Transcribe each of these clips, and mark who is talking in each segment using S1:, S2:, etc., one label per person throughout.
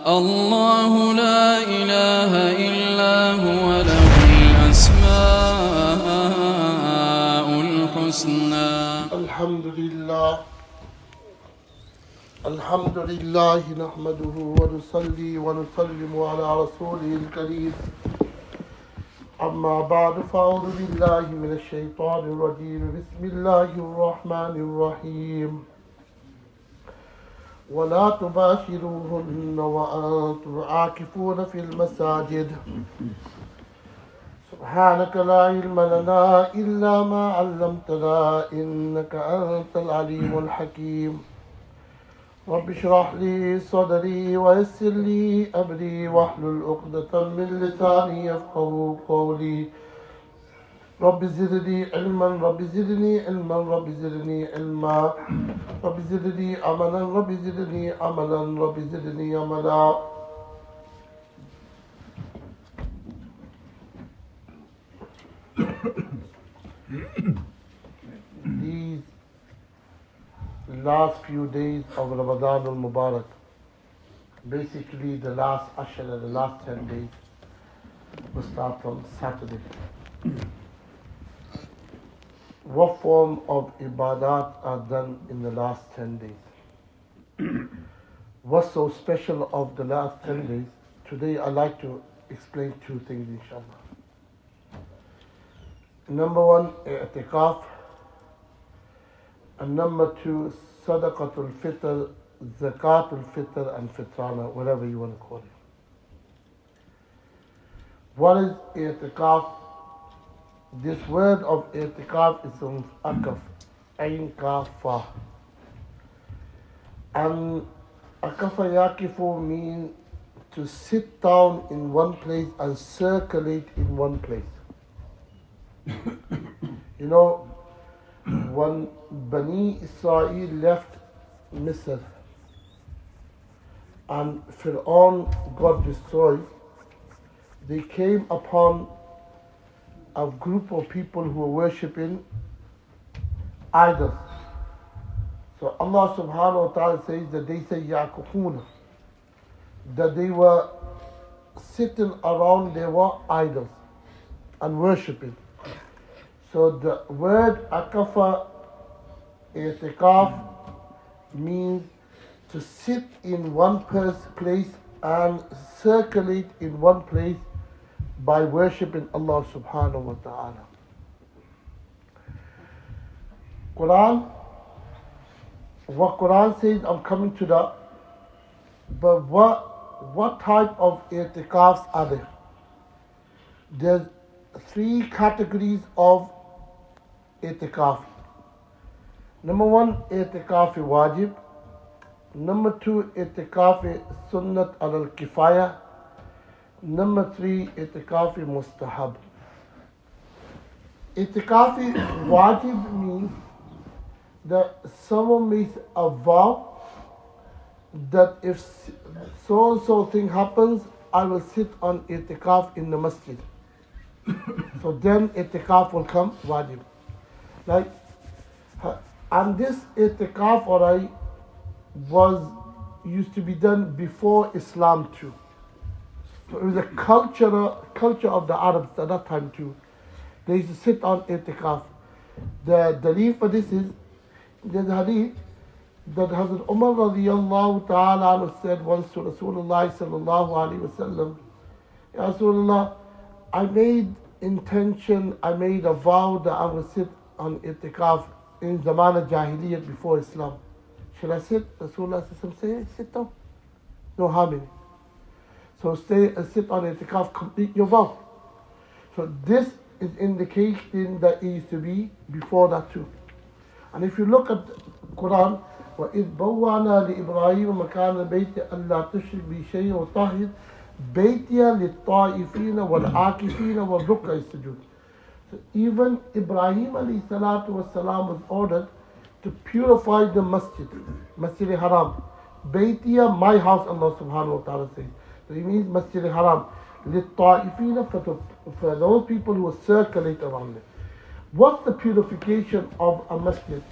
S1: الله لا إله إلا هو له الأسماء الحسنى.
S2: الحمد لله نحمده ونصلي ونسلم على رسوله الكريم. أما بعد فأعوذ بالله من الشيطان الرجيم. بسم الله الرحمن الرحيم. ولا تباشروهن وأنتم عاكفون في المساجد. سبحانك لا علم لنا إلا ما علمتنا إنك أنت العليم الحكيم. رب اشرح لي صدري ويسر لي أمري واحلل عقدة من لساني يفقهوا قولي. رب زدني علما رب زدني علما رب زدني علما رب زدني عملا رب زدني عملا رب زدني عملا. These last few days of Ramadan al-Mubarak, basically the last Ashara, the last 10 days, will start from Saturday. What form of ibadat are done in the last 10 days? What's so special of the last 10 days? Today I'd like to explain two things, inshallah. Number one, Itikaf. And number two, Sadaqatul Fitr, Zakatul Fitr and Fitrana, whatever you want to call it. What is Itikaf? This word of Itikaf is from Akaf, Ain Kafa. And Akafa Yakifu means to sit down in one place and circulate in one place. You know, when Bani Israel left Misr and Fir'aun got destroyed, they came upon a group of people who were worshipping idols. So Allah subhanahu wa ta'ala says that they say Yaqufuna, that they were sitting around their idols and worshipping. So the word Akafa Itikaf means to sit in one place and circulate in one place by worshipping Allah subhanahu wa ta'ala. Quran says, I'm coming to that, but what type of itikafs are there? There's three categories of itikaf. Number one, itikaf wajib. Number two, itikaf sunnat al-kifaya. Number three, itikaf mustahab. Itikaf wajib means that someone makes a vow that if so and so thing happens, I will sit on itikaf in the masjid. So then itikaf will come wajib. Like, and this itikaf used to be done before Islam too. So it was a culture of the Arabs at that time too. They used to sit on itikaf. The dalil for this is there's a hadith that Hazrat Umar radiyallahu ta'ala said once to Rasulullah sallallahu alayhi wa sallam, Ya Rasulullah, I made a vow that I will sit on itikaf in Zaman al-Jahiliyyah before Islam. Should I sit? Rasulullah said, sit down. No harm in it. So sit on itikaf, complete your vow. So this is indicating that it used to be before that too. And if you look at Quran, وَإِذْ بَوَّعْنَا لِإِبْرَاهِيمَ مَكَانَ الْبَيْتِ أَلَّا تُشْرِكْ بِي شَيْئًا وَطَهِّرْ بَيْتِيَ لِلطَّائِفِينَ وَالْعَاكِفِينَ وَالرُّكَّعِ السُّجُودِ. So even Ibrahim alayhi salatu wasalam was ordered to purify the masjid haram. Baytiya, my house, Allah subhanahu wa ta'ala says. So it means Masjid haram. لِلطَّائِفِينَ, for those people who circulate around it. What's the purification of a masjid?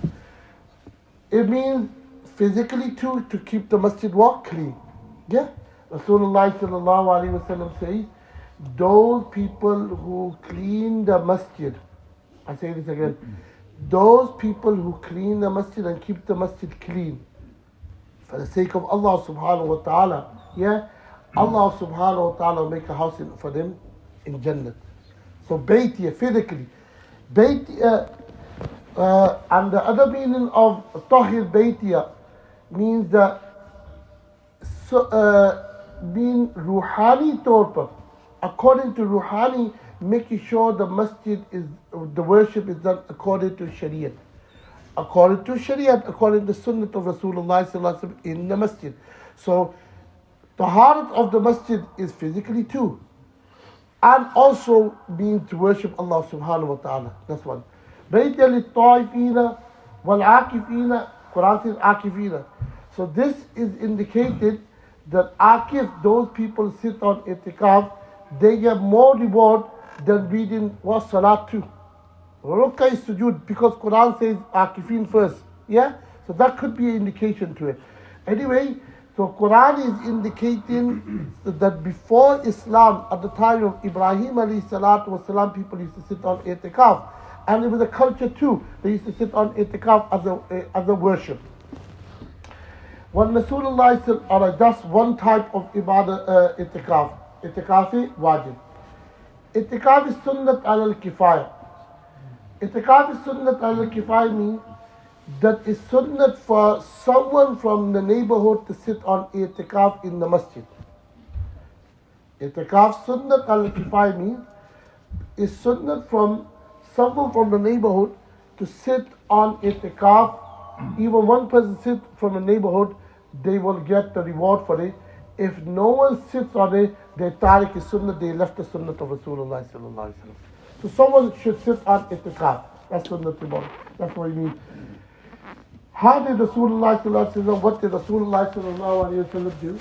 S2: It means physically too, to keep the masjid clean. Yeah? Rasulullah sallallahu alaihi wasallam says, those people who clean the masjid, I say this again, those people who clean the masjid and keep the masjid clean for the sake of Allah subhanahu wa ta'ala, yeah, Allah subhanahu wa ta'ala will make a house for them in Jannah. So Baytiya, physically. Baytiya, and the other meaning of Tahir Baytiya means that being Ruhani taur par, according to Ruhani, making sure the masjid is, the worship is done according to Shariat. According to Shariat, according to Sunnah of Rasulullah sallallahu alaihi wasallam in the masjid. So, taharat of the masjid is physically too. And also being to worship Allah subhanahu wa ta'ala. That's one. بَيْتَ لِلطَّائِفِينَ وَالْعَاكِفِينَ, Quran says akifina. So this is indicated that akif, those people sit on itikaf, they get more reward than reading what salat too. Rukkah is sujood, because Quran says akifin first. Yeah? So that could be an indication to it. Anyway, so Quran is indicating that before Islam, at the time of Ibrahim alayhi salatu wasalam, people used to sit on itikaf. And it was a culture too. They used to sit on itikaf as a worship. When Rasulullah said, alright, that's one type of ibadah, itikaf. Itikaf wajib. Itikaf is sunnat al-kifaya. Itikaf is sunnat al-kifaya means that it's sunnat for someone from the neighborhood to sit on itikaf in the masjid. Itikaf sunnat al-kifaya means it's sunnat from someone from the neighborhood to sit on itikaf. Even one person sits from the neighborhood, they will get the reward for it. If no one sits on it, their Tariq is sunnah, they left the sunnah of Rasulullah sallallahu alaihi wasallam. So someone should sit on itikaf. That's sunnah tomorrow. That's what I mean. How did Rasulullah sallallahu alaihi wasallam, what did Rasulullah sallallahu alaihi wasallam do?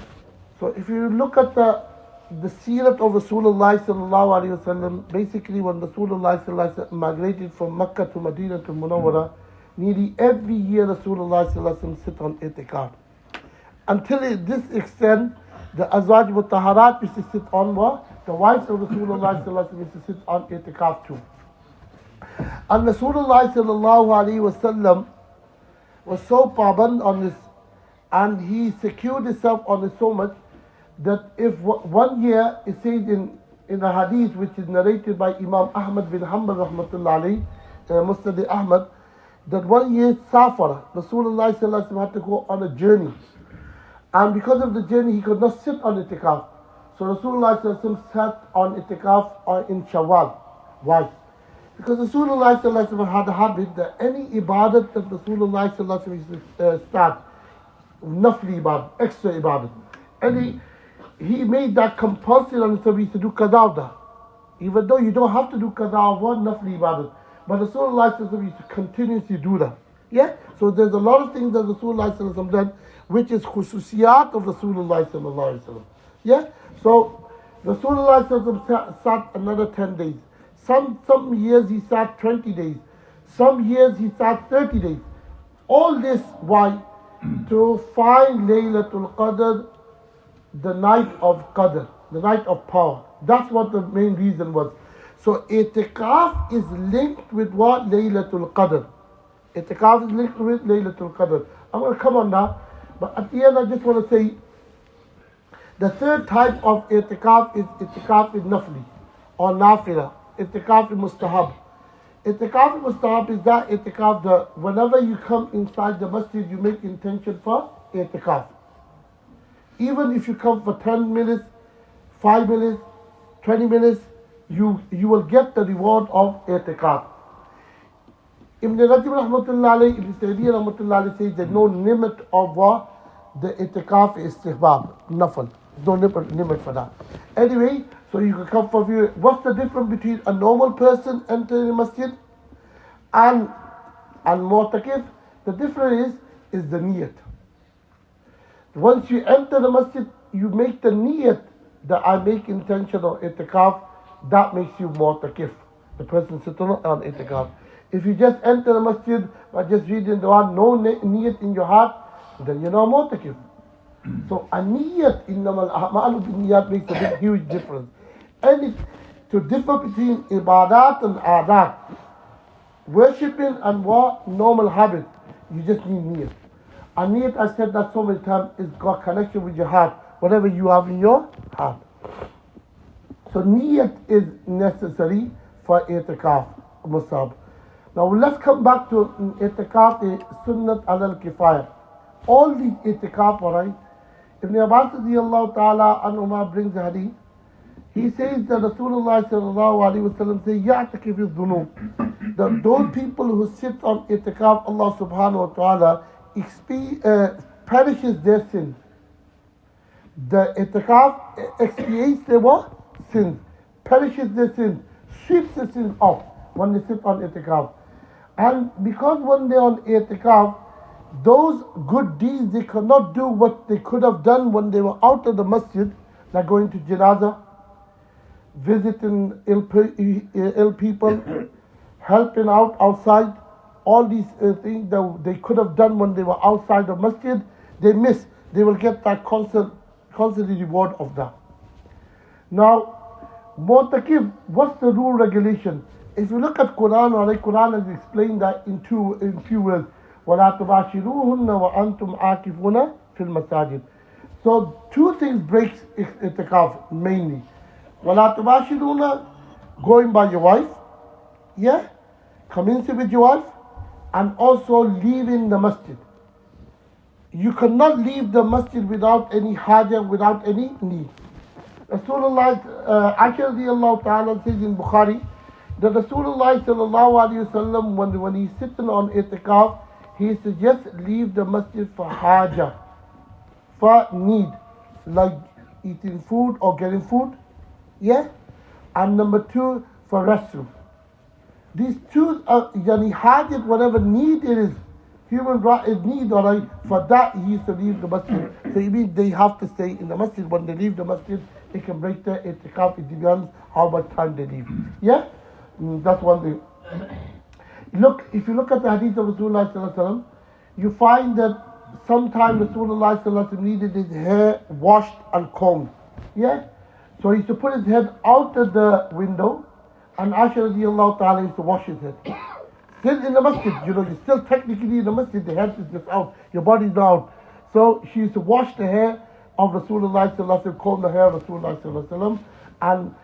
S2: So if you look at the seerat of Rasulullah sallallahu alaihi wasallam, basically when Rasulullah sallallahu alaihi wasallam migrated from Makkah to Medina to Munawwara, nearly every year Rasulullah sallallahu alaihi wasallam sit on itikaf. Until this extent, the Azwaj Mutaharat used to sit on what? The wives of Rasulullah sallallahu alaihi wasallam used to sit on itikaf too. And Rasulullah sallallahu alaihi wasallam was so paband on this, and he secured himself on it so much that if one year, it says in a hadith which is narrated by Imam Ahmad bin Hanbal rahmatullah alayhi, Musnad Ahmad, that one year Safar, Rasulullah sallallahu alaihi wasallam had to go on a journey. And because of the journey, he could not sit on itikaf. So Rasulullah sallallahu alaihi wasallam sat on itikaf in Shawwal. Why? Because Rasulullah sallallahu alaihi wasallam had a habit that any ibadat that Rasulullah sallallahu alaihi wasallam used to start, nafli ibadat, extra ibadat, and he made that compulsory on himself. He used to do qada of that. Even though you don't have to do qada of one nafli ibadat, but Rasulullah sallallahu alaihi wasallam used to continuously do that. Yeah? So there's a lot of things that Rasulullah sallallahu alaihi wasallam done, which is khususiyat of Rasulullah sallallahu alaihi wasallam. Yeah? So Rasulullah sallallahu alaihi wasallam sat another 10 days. Some years he sat 20 days. Some years he sat 30 days. All this, why? To find Laylatul Qadr, the night of Qadr, the night of power. That's what the main reason was. So itikaf is linked with what? Laylatul Qadr. Itikaf is linked with Laylatul Qadr. I'm going to come on now, but at the end I just want to say, the third type of itikaf is itikaf in nafli, or nafila. Itikaf in mustahab. Itikaf in mustahab is that itikaf that whenever you come inside the masjid, you make intention for itikaf. Even if you come for 10 minutes, 5 minutes, 20 minutes, you will get the reward of itikaf. Ibn Rajab rahmatullah alayhi, Ibn Taymiyyah rahmatullah alayhi says there's no limit of what the itikaf is istihbab, nafal. No limit for that. Anyway, so you can come for view. What's the difference between a normal person entering the masjid and mu'takif? The difference is the niyat. Once you enter the masjid, you make the niyat that I make intention of itikaf. That makes you mu'takif, the person sitting on itikaf. If you just enter the masjid by just reading the Quran, no niyat in your heart, then you're not mu'takif. So a niyat, innamal a'malu binniyat, makes a big, huge difference. And to differ between ibadat and adat, worshipping and what? Normal habits, you just need niyat. And niyat, I said that so many times, is got connection with your heart, whatever you have in your heart. So niyat is necessary for itikaf, musab. Now let's come back to itikaf, sunnat al-kifaya. All these itikaf, alright? Ibn Abbas radiyallahu ta'ala anhuma brings a hadith. He says that Rasulullah sallallahu alayhi wa sallam says, ya'takif is-dhunub. That those people who sit on itikaf, Allah subhanahu wa ta'ala perishes their sins. The itikaf expiates their what? Sins. Perishes their sins. Sweeps the sins off when they sit on itikaf. And because when they're on itikaf, those good deeds they cannot do what they could have done when they were out of the masjid, like going to janazah, visiting ill people, helping out outside, all these things that they could have done when they were outside the masjid, they miss. They will get that constantly reward of that. Now, mu'takif, what's the rule regulation? If you look at Quran, or Quran has explained that in few words. وَلَا تُبَاشِرُوهُنَّ وَأَنْتُمْ عَاكِفُونَ فِي الْمَسَاجِدِ. So two things breaks itikaf mainly. وَلَا تُبَاشِرُونَ, going by your wife, yeah, commencing with your wife, and also leaving the masjid. You cannot leave the masjid without any haja, without any need. Rasulullah, Aisha radiyallahu ta'ala says in Bukhari, that Rasulullah sallallahu alayhi wa sallam, when he's sitting on itikaf, he suggests leave the masjid for haja, for need, like eating food or getting food, yeah? And number two, for restroom. These two are, yani hajat, whatever need it is, human right is need, alright, for that he used to leave the masjid. So it means they have to stay in the masjid. When they leave the masjid, they can break their itikaf, it depends how much time they leave. Yeah? That's one thing. Look, if you look at the hadith of Rasulullah sallallahu alaihi wasallam, you find that sometimes Rasulullah sallallahu alaihi wasallam needed his hair washed and combed. Yeah? So he used to put his head out of the window, and Aisha radiallahu ta'ala used to wash his head. Still in the masjid, you're still technically in the masjid, the head is just out, your body's not out. So she used to wash the hair of Rasulullah sallallahu alaihi wasallam, comb the hair of Rasulullah sallallahu alaihi wasallam, and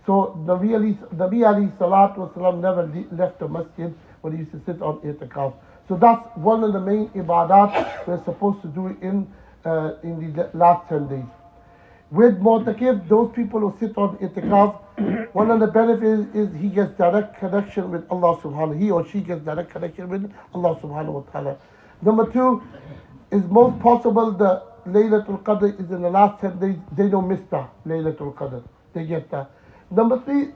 S2: so Nabi alayhi salatu wasalam never left the masjid when he used to sit on itikaf. So that's one of the main ibadat we're supposed to do in the last 10 days. With mu'takif, those people who sit on itikaf, one of the benefits is he gets direct connection with Allah subhanahu, he or she gets direct connection with Allah subhanahu wa ta'ala. Number two, is most possible the Laylatul Qadr is in the last 10 days, they don't miss that Laylatul Qadr. They get that. Number three,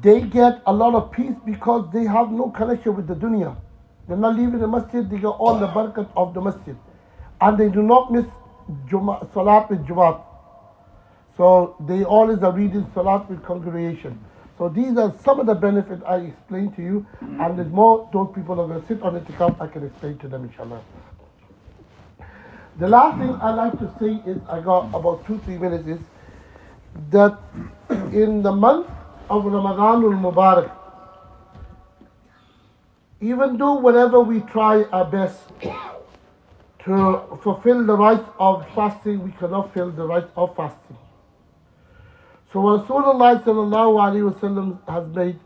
S2: they get a lot of peace because they have no connection with the dunya. They're not leaving the masjid, they get all the barakat of the masjid. And they do not miss salat with Jumat. So they always are reading salat with congregation. So these are some of the benefits I explained to you, and there's more. Those people are going to sit on it to come, I can explain to them inshallah. The last thing I like to say is, I got about 2-3 minutes, is that in the month of Ramadanul Mubarak, even though whenever we try our best to fulfill the right of fasting, we cannot fulfill the right of fasting. So what Rasulullah sallallahu alaihi wasallam has made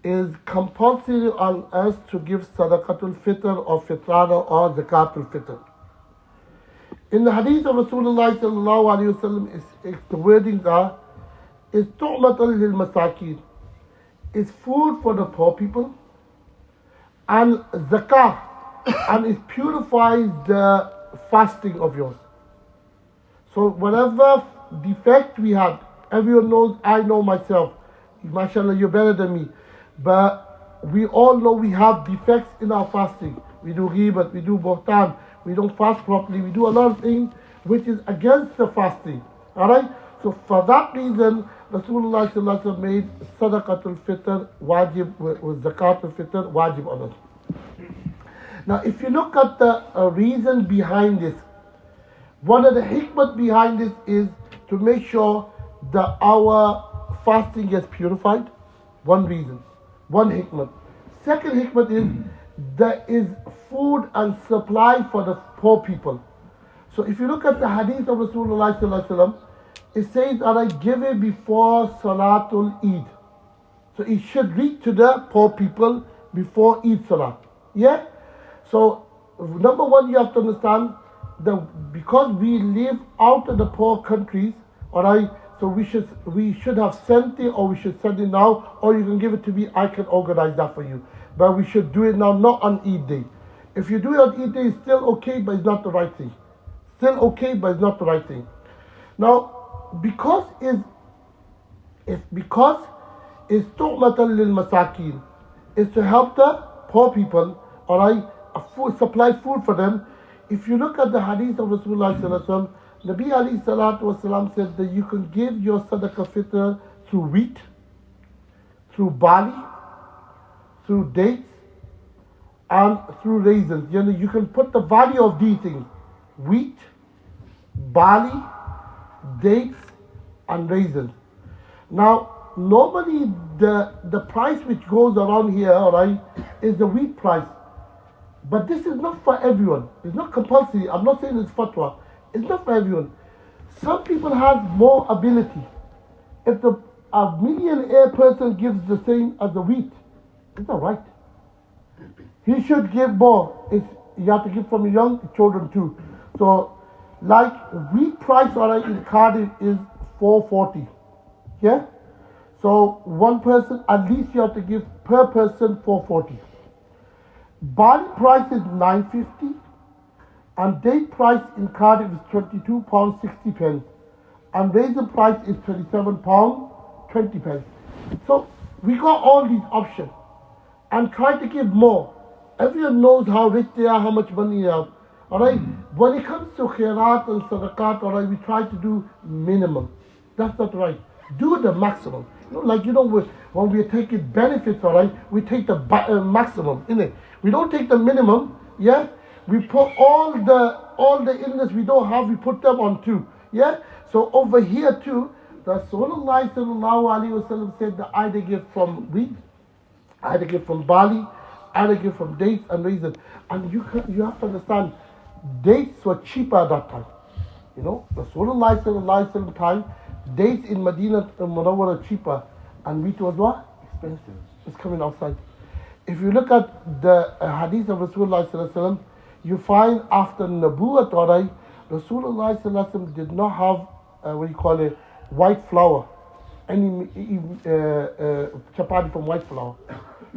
S2: is compulsory on us to give sadaqatul fitr or fitrana or zakatul fitr. In the hadith of Rasulullah sallallahu alaihi wasallam, the wordings are, is tu'matan lil masakin, is food for the poor people, and zakah, and it purifies the fasting of yours. So whatever defect we have, everyone knows, I know myself, mashallah, you're better than me, but we all know we have defects in our fasting. We do ghibat, we do buhtan, we don't fast properly, we do a lot of things which is against the fasting. Alright? So for that reason, Rasulullah sallallahu alaihi wasallam made sadaqatul fitr wajib, with zakatul fitr wajib on us. Now, if you look at the reason behind this, one of the hikmah behind this is to make sure that our fasting gets purified. One reason, one hikmah. Second hikmah is there is food and supply for the poor people. So if you look at the hadith of Rasulullah sallallahu alaihi wasallam, it says that I give it before Salatul Eid. So it should reach to the poor people before Eid Salah. Yeah? So number one, you have to understand that because we live out of the poor countries, alright, so we should have sent it, or we should send it now, or you can give it to me, I can organize that for you. But we should do it now, not on Eid day. If you do it on Eid day, it's still okay, but it's not the right thing. Still okay, but it's not the right thing. Now, because it's tu'matan lil masakin, is to help the poor people, alright, supply food for them. If you look at the hadith of Rasulullah sallallahu alaihi wasallam, Nabi alayhi salatu wasalam said that you can give your sadaqah fitr through wheat, through barley, through dates, and through raisins. You know, you can put the value of these things: wheat, barley, dates, and raisins. Now, normally the price which goes around here, alright, is the wheat price. But this is not for everyone. It's not compulsory. I'm not saying it's fatwa. It's not for everyone. Some people have more ability. If a millionaire person gives the same as the wheat, it's not right. He should give more. You have to give from young children too. So, like wheat price in Cardiff is $4.40. Yeah? So one person, at least you have to give per person $4.40. Barley price is $9.50, and date price in Cardiff is £22.60, and raisin price is £27.20. So we got all these options, and try to give more. Everyone knows how rich they are, how much money they have. Alright? When it comes to khairat and sadaqat, alright, we try to do minimum. That's not right. Do the maximum. When we are taking benefits, alright, we take the maximum, innit? We don't take the minimum, yeah? We put all the illness we don't have, we put them on too, yeah? So over here too, the Rasulullah sallallahu alaihi wasallam said that either give from wheat, either give from barley, either give from dates and raisins. And you have to understand, dates were cheaper at that time. You know, Rasulullah sallallahu alaihi wasallam time, dates in Medina Munawwara cheaper, and wheat was what? Expensive. It's coming outside. If you look at the hadith of Rasulullah sallallahu alaihi wasallam, you find after Nabuwat, alright, Rasulullah sallallahu alaihi wasallam did not have white flour, any chapati from white flour.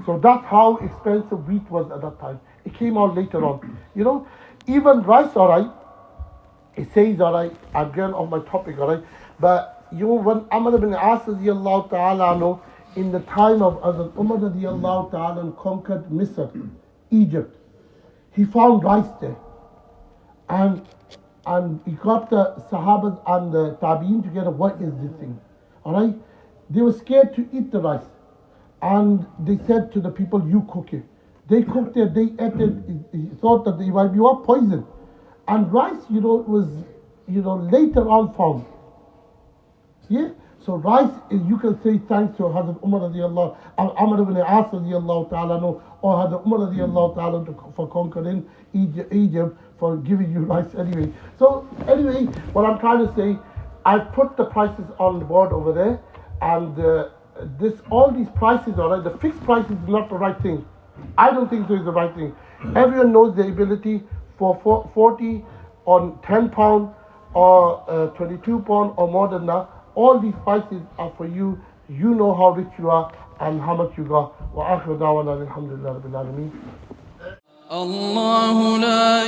S2: So that's how expensive wheat was at that time. It came out later on. You know, even rice, alright, it says, alright, again on my topic, alright, but you know, when Amr ibn As radiallahu ta'ala anhu, in the time of Hazrat Umar radiallahu ta'ala conquered Misr, Egypt, he found rice there. And he got the Sahabas and the Tabi'in together, what is this thing? Alright? They were scared to eat the rice. And they said to the people, you cook it. They cooked it, they ate it, he thought that they might be what? Poison. And rice, was, later on found. Yeah? So rice, you can say thanks to Hazrat Umar radiallahu, Amr ibn As radiallahu ta'ala, or Hazrat Umar radiallahu ta'ala for conquering Egypt, for giving you rice anyway. So anyway, what I'm trying to say, I've put the prices on the board over there, and all these prices, alright, the fixed price is not the right thing. I don't think so is the right thing. Everyone knows the ability for 40 on £10 or £22 or more than that. All these prices are for you. You know how rich you are and how much you got. Wa akhiru da'wana alhamdulillah rabbil alameen.
S1: الله لا